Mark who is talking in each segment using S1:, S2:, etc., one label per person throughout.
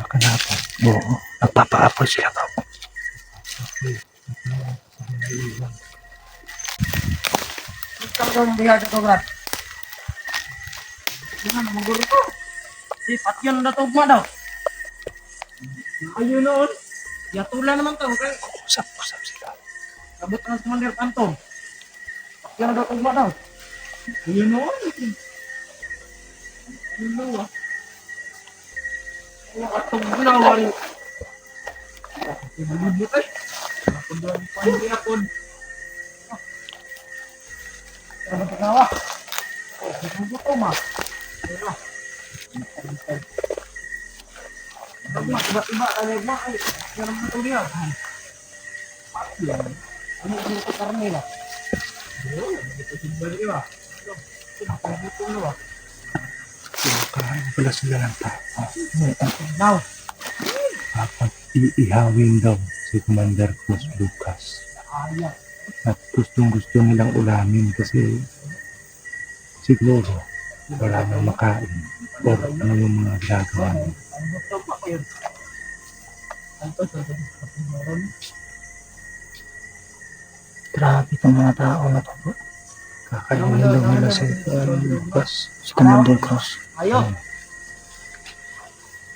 S1: Kanapon. Oo. Nagpapa-apple sila ka.
S2: Ikaw daw yung bihag ito, Brad. Yan, maguro ko. Si Patyon na tugma daw. Ayun noon. Yatula naman to. Okay?
S1: Usap-usap sila.
S2: Sabot na sa Commander Pantong. Patyon na tugma daw. Ayun noon. Ayun noon. Atong ginawa rin. Ibulibot eh. Ako doon pa hindi ako. Ano ba gawa? Ibulibot ko ma. Ayun na. Iba-iba tayo ma. Yan naman ito niya. Ano yung ito karne na? Ayun. Ito simbali ba? Ito na ba?
S1: Kain pala sila ng tao.
S2: Now.
S1: Dapat iihawin daw si Commander Cruz Lucas.
S2: Ayan.
S1: At gustong-gusto nilang ulamin kasi siguro wala nang makain o ano yung mga ginagawa nila. Grabe itong mga tao na to. Kakainin daw nila si Lucas, si Commander Cruz.
S2: Ayo.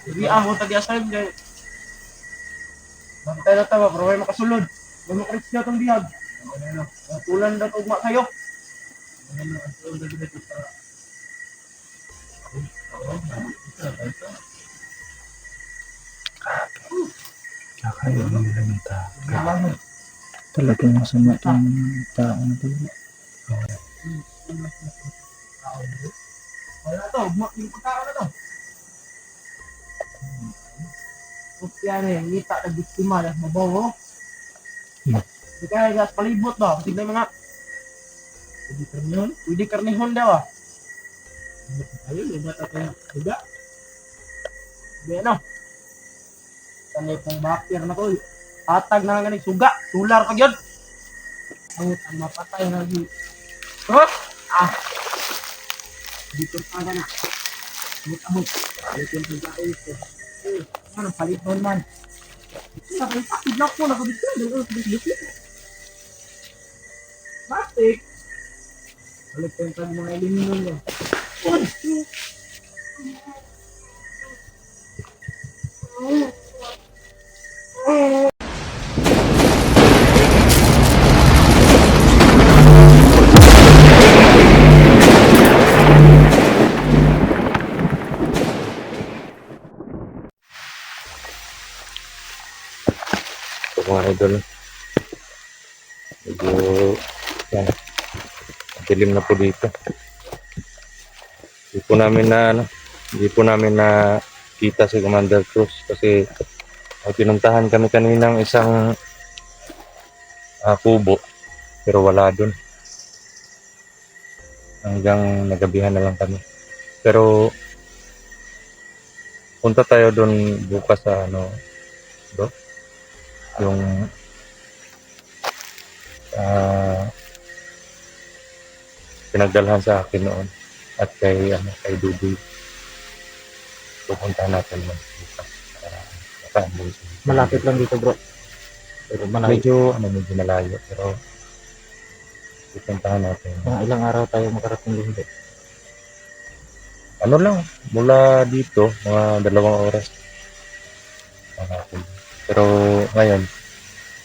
S2: Hindi ako tag-assign dyan. Bantay na tawa, pero may makasulod. May makalis na itong bihag. Tulan na tugma kayo.
S1: Kakainin nila ng tao. Talagang masama itong tao na to.
S2: Wala to, yung pagkakaroon na to. Yan eh, ngita na biktima na mabaw. Hindi kaya gas palibot ba? Tignan mga pwede karnihon? Pwede karnihon daw ah. Ayun, lumat ako yung higa. Hindi ano. Sanay pong bakir na ko. Atag na nga ni suga. Tular ka yun. Ang mapatay na yun. Oh! Ah! Dito pa ka na. Amot-amot. Dito yung pagkain ito. Ano, palit doon man. Nakapagpakid na ako, nakabit. Plastic. Palit yung tag mga ilim nyo.
S1: Ito mga idol. Medyo yan. Dilim na po dito. Hindi po namin na kita si Commander Cruz kasi pinuntahan kami kaninang isang kubo pero wala dun. Hanggang nagabihan na lang kami. Pero punta tayo dun bukas sa yung pinagdalhan sa akin noon at kay Dudoy. Pupuntahan natin bukas.
S2: Malapit lang dito bro.
S1: Pero medyo malayo pero pupuntahan natin.
S2: Ilang araw tayo makarating dito?
S1: Ano lang, mula dito mga 2 oras. Pero ngayon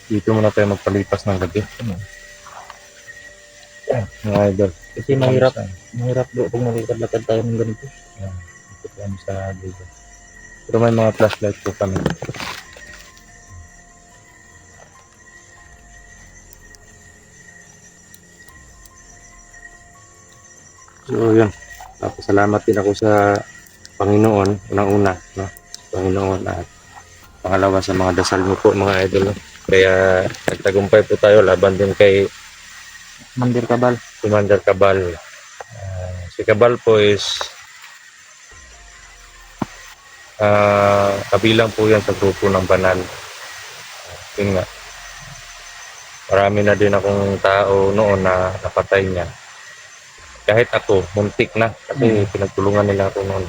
S1: dito muna tayo magpalipas ng gabi. Mga idol.
S2: Kasi mahirap bro kung maglakad tayo ng ganito.
S1: Ito kami sa dito. Pero may mga flashlight po kami. So yun. Tapos salamat din ako sa Panginoon, unang-una, no? Panginoon at pangalawa sa mga dasal mo po mga idol. No? Kaya nagtagumpay po tayo laban din kay Commander Cabal. Si Cabal po is kabilang po yan sa grupo ng Banal. Yun nga. Marami na din akong tao noon na napatay niya. Kahit ako, muntik na kasi pinagtulungan nila ako noon.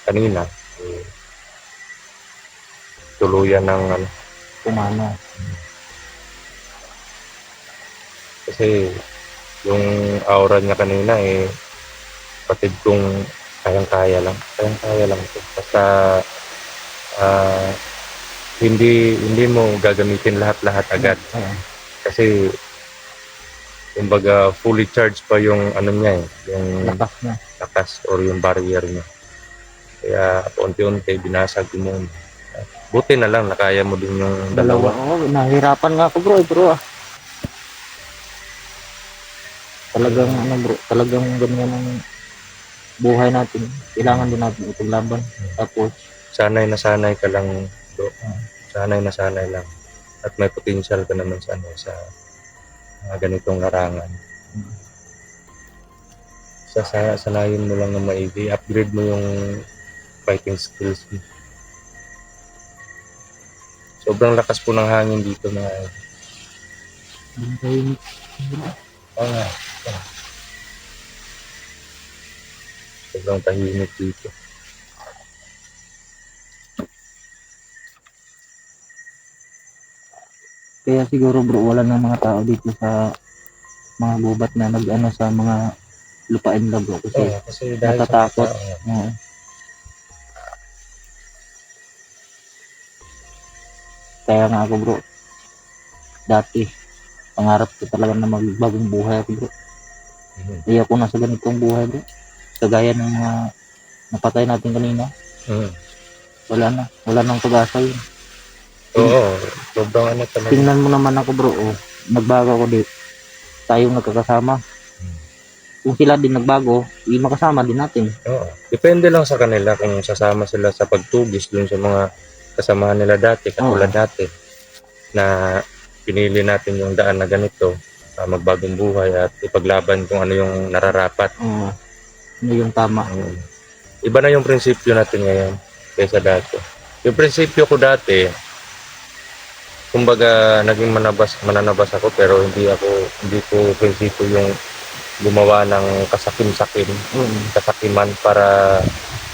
S1: kanina, tuluyan ng ano,
S3: Kumano.
S1: kasi yung aura niya kanina patid kong kayang-kaya lang ito. Basta ah, hindi mo gagamitin lahat-lahat agad
S3: Oo.
S1: kasi kumbaga fully charged pa yung ano niya yung
S3: Lakas na.
S1: lakas or yung barrier niya. Kaya unti-unti binasag mo. Buti na lang nakaya mo din yung dalawa.
S3: Oo, nahirapan nga ako bro, Talagang ano bro, talagang ganyan ang buhay natin. Kailangan din natin ipaglaban. Tapos,
S1: Sanay na sanay ka lang, bro. Sanay na sanay lang. At may potential ka naman sa ano, sa mga ganitong larangan. Sanayin mo lang na maigi. Upgrade mo yung fighting skills mo. Sobrang lakas po ng hangin dito na ah, sobrang tahimik dito.
S3: kaya siguro bro, wala ng mga tao dito sa mga gubat na nag-ano sa mga lupain na bro. Kasi
S1: Kasi dahil
S3: natatakot.
S1: sa tao,
S3: Oo. Kaya nga ako bro, dati, pangarap ko talaga na magbagong buhay ako bro. Kaya ako nasa ganitong buhay bro. Kagaya ng mga napatay natin kanina, wala nang pag-asa yun.
S1: Oo, sobrang ano talaga.
S3: Tingnan mo naman ako bro, nagbago ako dito. Tayong nagkakasama. Kung sila din nagbago, makasama din natin.
S1: Oo. Depende lang sa kanila kung sasama sila sa pagtugis dun sa mga kasamahan nila dati, katulad dati, na pinili natin yung daan na ganito, magbagong buhay at ipaglaban kung ano yung nararapat.
S3: Oo. Ano yung tama.
S1: Iba na yung prinsipyo natin ngayon kaysa dati. Yung prinsipyo ko dati, kumbaga naging mananabas ako pero hindi ko prinsipyo yung gumawa ng kasakiman para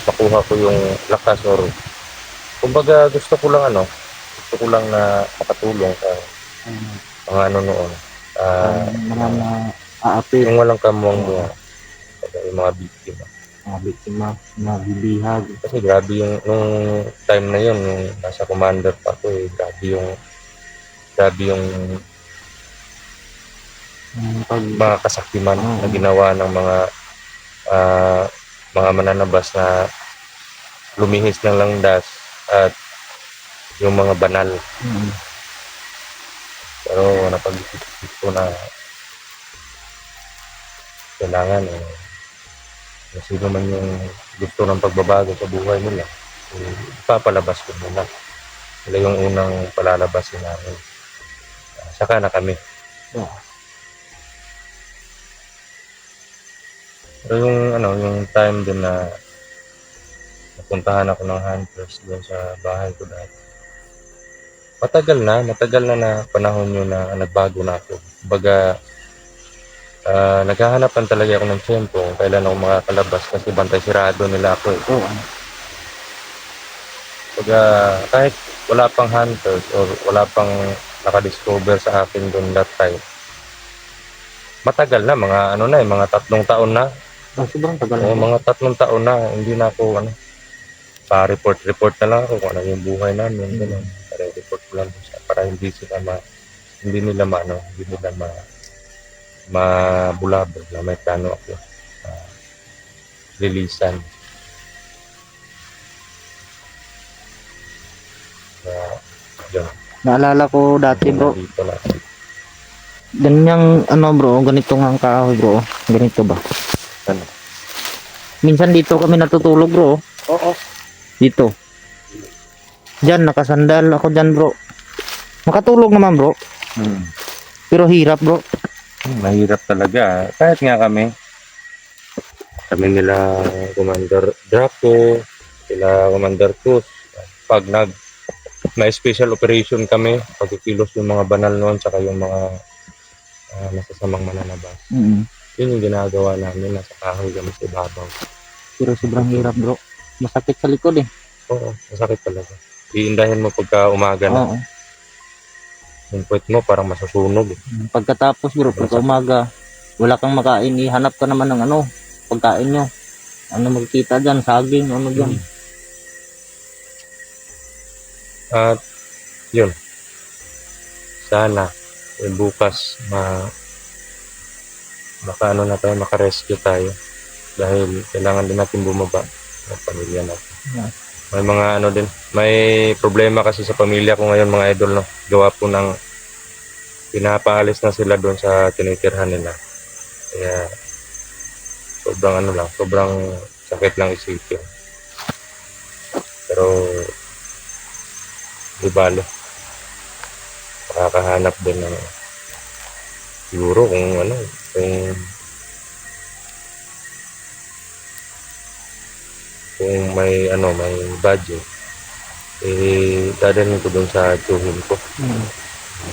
S1: makuha ko yung lakas or kumbaga gusto ko lang na makatulong sa mga ano noon.
S3: Mga aapi,
S1: Yung walang kamuang yung mga biktima.
S3: mga biktima, mga bibihag.
S1: Kasi grabe yung nung time na yun, nung nasa commander pa ako grabe yung mga kasakiman na ginawa ng mga mananabas na lumihis ng landas at yung mga banal. Pero napag-isip ko na kailangan kung sino man yung gusto ng pagbabago sa buhay nila, ipapalabas ko muna. Sila yung unang palalabasin namin. Saka na kami. Pero yung time din na napuntahan ako ng hunters doon sa bahay ko dati. Matagal na panahon yun na nagbago na ako. Kumbaga, naghahanapan talaga ako ng tiyempo kung kailan ako makakalabas kasi bantay sirado nila ako. Kumbaga, kahit wala pang hunters or wala pang nakadiscover sa akin doon that time, matagal na, mga 3 taon na.
S3: Sobrang tagal
S1: Oo, mga 3 taon na, hindi na ako, pa-report na lang ako kung ano yung buhay namin, gano'n. Para-report ko lang siya, para hindi nila mabulabog na may plano ako, lilisan. Yun,
S3: Naalala ko dati bro,
S1: dito na.
S3: ganyang bro, ganito nga ang kahoy bro. Ganito ba?
S1: Ano?
S3: Minsan dito kami natutulog bro.
S1: Oo.
S3: Dito. Diyan, nakasandal ako dyan bro. Makatulog naman bro. Pero hirap bro.
S1: Mahirap talaga. Kahit nga kami nila Commander Draco, sila Commander Cruz, pag may special operation kami, pagkikilos yung mga banal noon, tsaka yung mga masasamang mananabas. Yun yung ginagawa namin, nasa kahoy kami sa ibabaw.
S3: Pero sobrang hirap bro. Masakit sa likod eh.
S1: Oo, masakit talaga. Iindahin mo pagka umaga na.
S3: Oo.
S1: Yung puwet mo parang masusunog. Eh.
S3: Pagkatapos bro, pagka umaga, wala kang makain, ihanap ka naman ng ano, pagkain nyo. Ano magkita dyan, saging, ano dyan.
S1: At yun, sana bukas maka-ano na tayo, maka-rescue tayo dahil kailangan din natin bumaba ng pamilya natin.
S3: Yeah.
S1: May mga ano din, may problema kasi sa pamilya ko ngayon mga idol, no. Gawa po ng pinapaalis na sila doon sa tinitirhan nila. Kaya sobrang ano lang, sobrang sakit lang isipin. Pero di bale, makakahanap din ng siguro kung ano, kung may ano, may budget, dadalhin ko doon sa tsuhin ko.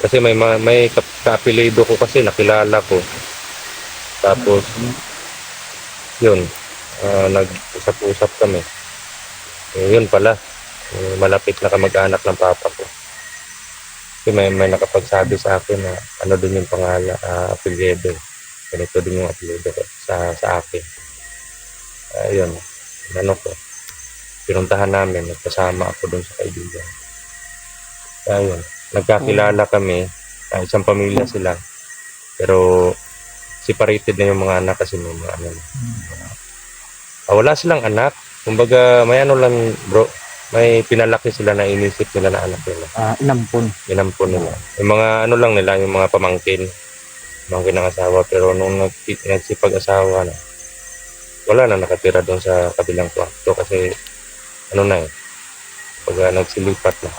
S1: Kasi may ka-apelido ko kasi nakilala ko. Tapos yun, nag-usap-usap kami. Yun pala, malapit na kamag-anak ng papa ko. Kasi may nakapagsabi sa akin na ano din yung pangalan, apelyido. Ganito din yung apelyido ko sa akin. Ayun, ano ko, pinuntahan namin, nagkasama ako doon sa kaibigan. Ayun, nagkakilala kami, isang pamilya sila. Pero separated na yung mga anak kasi may mga ano. Wala silang anak. Kumbaga, may ano lang bro, may pinalaki sila na inisip nila na anak nila.
S3: Inampon.
S1: Inampon nila. Yung mga ano lang nila, yung mga pamangkin ng asawa. Pero nung nagsipag-asawa na, wala na nakatira doon sa kabilang kwarto kasi ano na eh, pag nagsilipat na.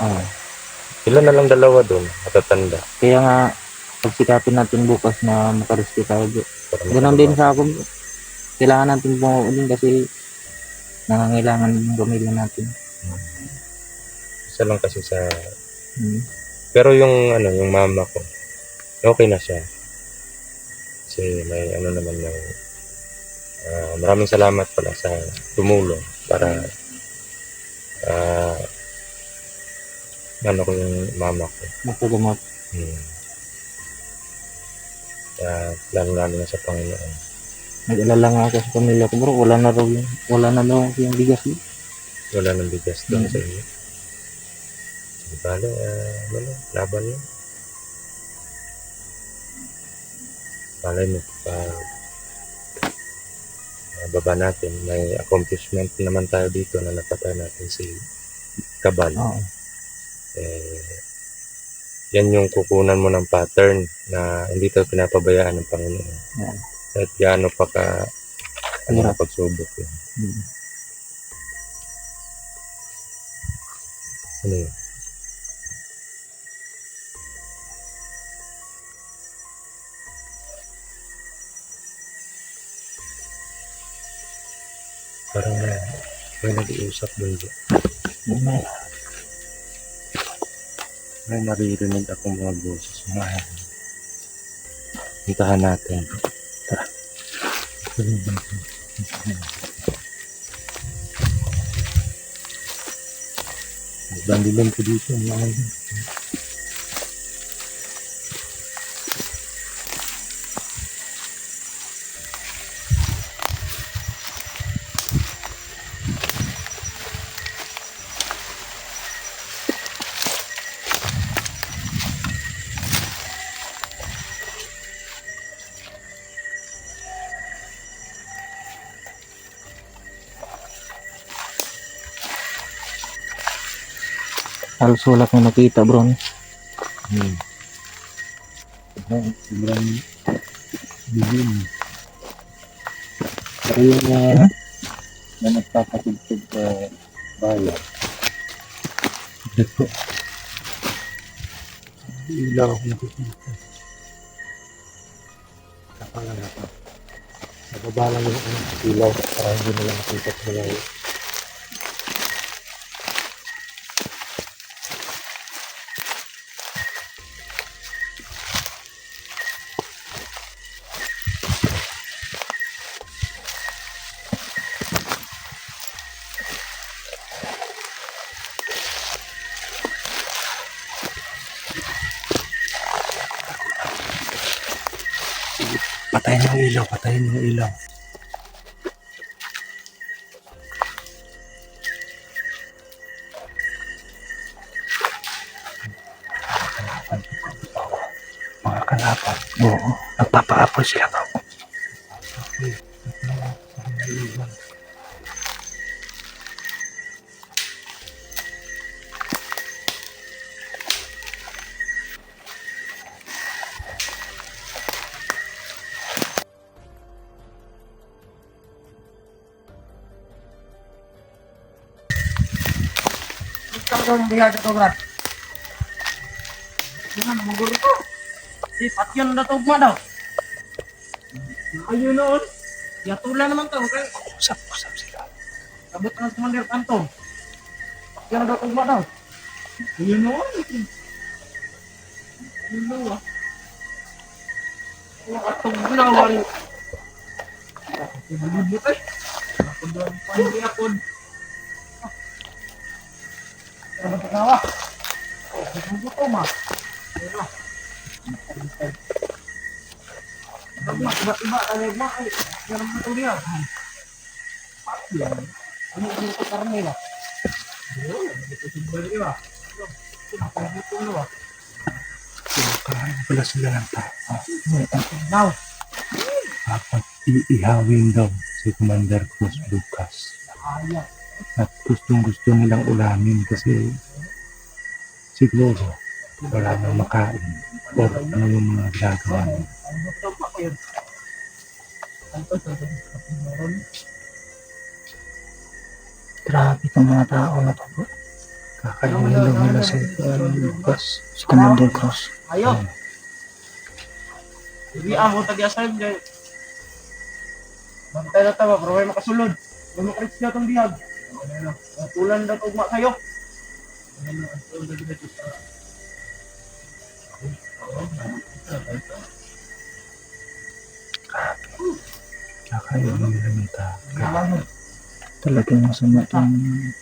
S1: Sila na lang dalawa doon, matatanda.
S3: Kaya nga, pagsikapin natin bukas na makarescue tayo bro. Ganun din sa ako bro. Kailangan natin bumuuling kasi nangangailangan yung pamilya natin.
S1: Isa lang kasi sa pero yung ano, yung mama ko okay na siya kasi may ano naman ng maraming salamat pala sa tumulong para ano ko yung mama ko
S3: Magpagamot.
S1: lalo na sa Panginoon.
S3: Nag-alala nga ako sa pamilya ko bro. Wala na daw yung bigas bro.
S1: Wala nang bigas doon sa inyo. Di bale, laban yun. Malay mo, baba natin, may accomplishment naman tayo dito na napatay natin si Kabal. Yan yung kukunan mo ng pattern na hindi tayo pinapabayaan ng Panginoon. Kahit gaano pa pagsubok yun. Ano yun? Parang may nag-iusap doon. May naririnig akong mga boses. Hintahan natin. Tara. Bandilan ko dito.
S3: Halos wala kang nakita bro.
S1: Sobrang dilim. Pero yung na nagpapatugtog sa bayan. Ito. Ilaw ako nakikita. Nakalang ako. Nababa lang yung ilaw para hindi nila makita sa malayo.
S4: Patayin yung ilaw, patayin yung ilaw. Mga kalaban. Oo, nagpapaapoy sila bro.
S2: Ikaw daw yung biyaya to, Brad. Yan, maguro to. Si Patyon na to ma daw. Ayun noon. Yatula naman to. Okay.
S4: Usap sila.
S2: Sabot na sa mandir kantong. Patyon na to ma daw. Ayun noon. Ayun noon. Atong ginawan. Ibulibot eh. Ako doon pandi ako. Ano ba kawa? Ano to ma? Ayun na. Iba-iba tayo mo ay ganun mo tuloy ah. Yan. Ano yung ito karne ba? Ayun, ito si Bali ba? Ito na ba?
S4: Kakain pala sila ng tao.
S2: Now,
S4: Dapat iihawin daw si Commander Cruz Lucas.
S2: ayan.
S4: At gustong-gusto nilang ulamin kasi siguro wala nang makain or ano yung mga ginagawa nila.
S2: Ang gusto pa ko yun. Ang to sa meron.
S3: Grabe itong mga tao na to bro.
S4: Kakainin daw nila si Lucas.
S3: Si Commander Cruz.
S2: Ayo. Hindi ako tag-assign dyan. Bantay na tama, pero may makasulod. May makrits na itong bihag. Tulan na tugma kayo.
S4: Kakainin nila ng tao.
S3: Talagang masama itong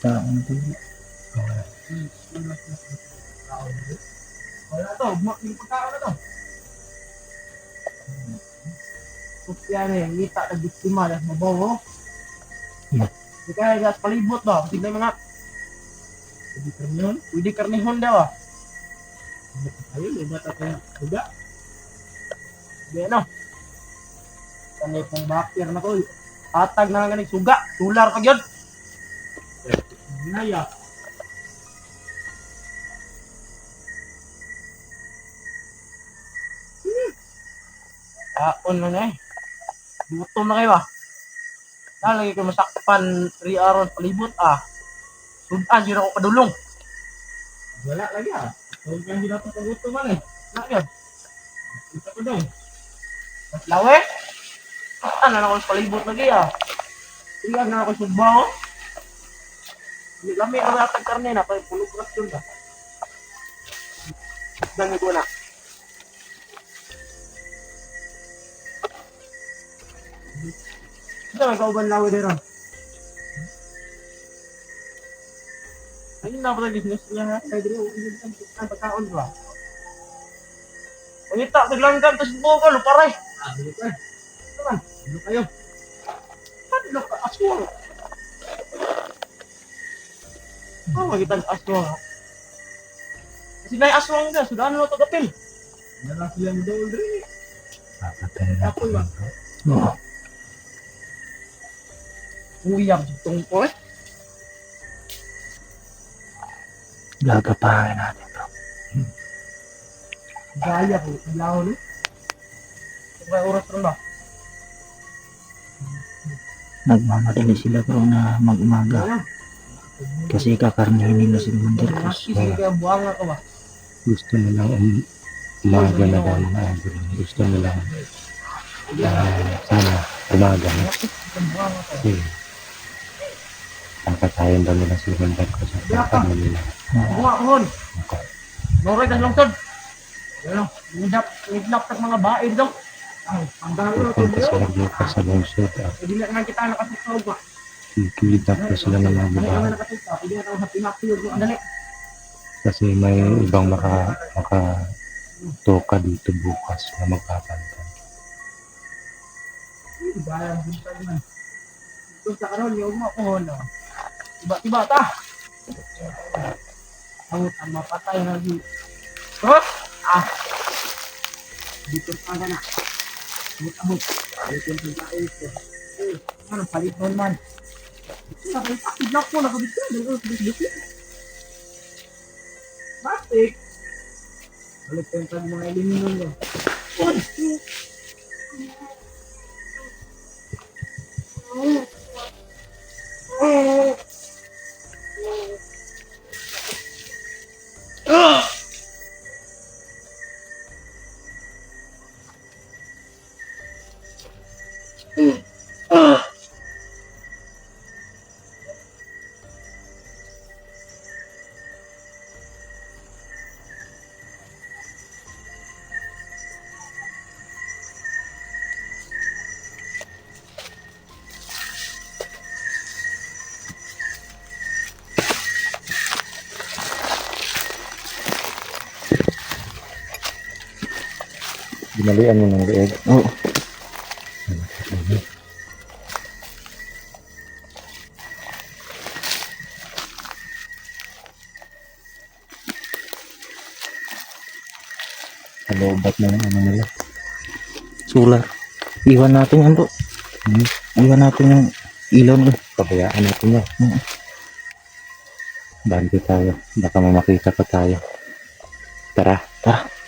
S3: tao na to.
S2: Wala to, yung pagkaon na to. Yan eh, ngita na biktima na mabaw. Hindi kaya gas palibot ba? Tignan yung mga pwede karnihon daw ah. Ayun, may bata tayo. Suga. Hindi ano. Kanay pong bakir na ko. Atag na nga suga. Tular pag yun. Naya. Kaon na na eh. Gutom na kayo ah. Lagi ko masakpan 3 aron palibot ah. Sudan yun ako padulong. Wala lagi ah. Huwag kang hindi natin pagutuman eh. Wala yun. Ito ko daw. Mas lawe. Ano na ako sa palibot lagi ah. Iyan na ako sa baho. Lami ang atag karne na. Pulog rasyon ba. Dami ko na. Ito may kauban lawe din ron. Ayun na pala business niya ha. Kaya dito, ang pagkaon ba? Pangita, taglanggan, tapos buka, luparay. Dito eh. Ito man, dito kayo. Ano ka, aswang? Makita ang aswang ha. Kasi na yung aswang ka, sudaan mo ito kapil. Nalang sila mo daw ulit.
S4: Papatayin natin
S2: Apoy ba?
S4: bro.
S3: Oo.
S2: Uyab, itong po eh.
S3: Gagapahin natin bro.
S2: Gaya ko, ilaw ni. Ito kaya oras rin ba?
S3: Nagmamadali sila bro na mag-umaga.
S2: Ayan.
S3: Kasi kakarnihin nila si Commander Cruz.
S2: Sige kaya buwang ako ba?
S4: Gusto nilang umaga na daw na gusto nilang sana umaga na. Kasi papatayin daw nila si Commander Cruz at papatayin nila.
S2: Buwa ko hon. Noray ka lungsod. Ano? Nidnap ng mga baid daw. Ay, ang dami na ito
S4: Pupunta sila dito sa lungsod at
S2: Hindi na naman kita nakasitog ba?
S4: kikidnap na sila ng mga
S2: Hindi naman
S4: babae.
S2: nakasitog. Hindi na naman sa pinapiyog. Dali.
S4: Kasi may ibang makatoka dito bukas na magpapantay.
S2: Bayang buntag man. Ito sa karon yung mo ko no. Tiba-tiba ta. Ang mapatay na di. Oh! Ah. Dito pa na. Abot. Dito yung tayo. Ano palit nun man. Tidlock ko na ko dito. Dito. Plastic. Balik ko yung mga eliminun ko.
S1: Ginalian mo ng leeg.
S3: Oo.
S1: Kalobat na yung ano nila.
S3: Solar. Iwan natin yan bro. Iwan natin yung ilaw nila.
S1: Pabayaan natin yan.
S3: Mm.
S1: Bandi tayo. Baka may makita pa tayo. Tara.
S3: Tara.